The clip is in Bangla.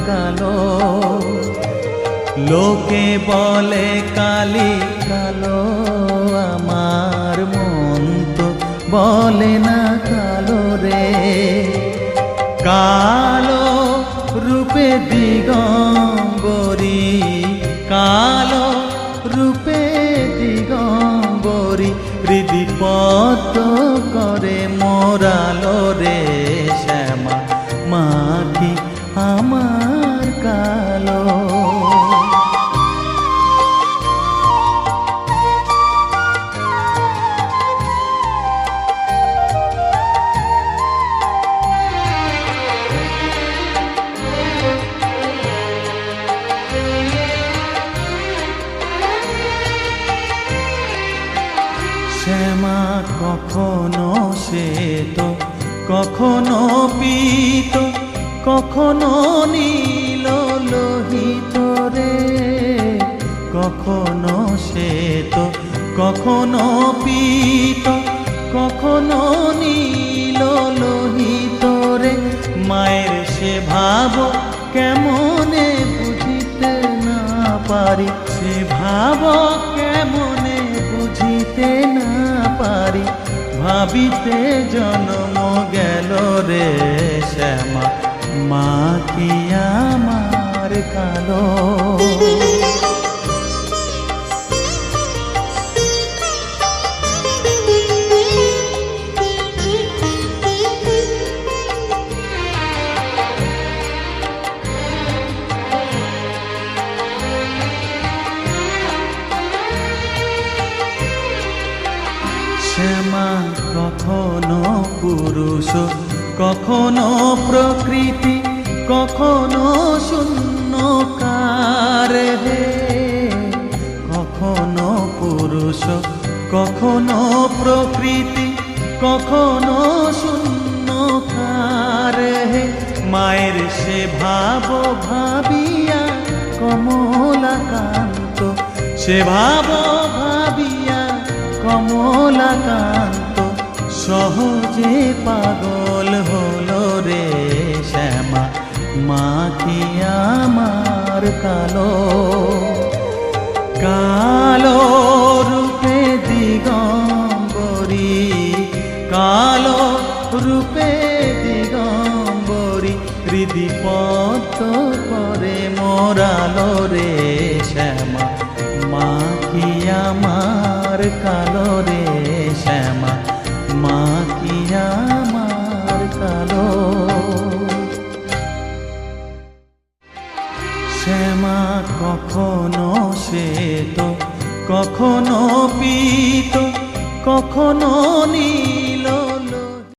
কালো। লোকে বলে কালি কালো, আমার মন তো বলে না কালো রে। কালো রূপে দিগম্বরী, কালো রূপে দিগম্বরী, হৃদি পদ্ম করে মোরালো রে শ্যামা, মাটি আমার কালো। শ্যামা কখনো শ্বেত, কখনো পীত, কখনো নীল লোহিত রে। কখনো শ্বেত, কখনো পীত, কখনো নীল লোহিত রে। মায়ের সে ভাব কেমনে বুঝিতে না পারি, সে ভাব কেমনে বুঝিতে না পারি, ভাবিতে জন্ম গেল রে শ্যামা, মা কি আমার কালো। শ্যামা কখনো পুরুষ, কখনো প্রকৃতি, কখনো শূন্যকার হে। কখনো পুরুষ, কখনো প্রকৃতি, কখনো শূন্যকার হে। মায়ের সে ভাব ভাবিয়া কমলাকান্ত, সে ভাব ভাবিয়া কমলাকান্ত, সহজে পাগল হলো রে শ্যামা, মা কি আমার কালো। কালো রূপে দিগম্বরী, কালো রূপে দিগম্বরী, হৃদি পদ্ম করে মোরালো রে শ্যামা, মা কি আমার কালো রে শ্যামা, মা কি আমার কালো। শ্যামা কখনো শ্বেত, কখনো পীত, কখনো নীল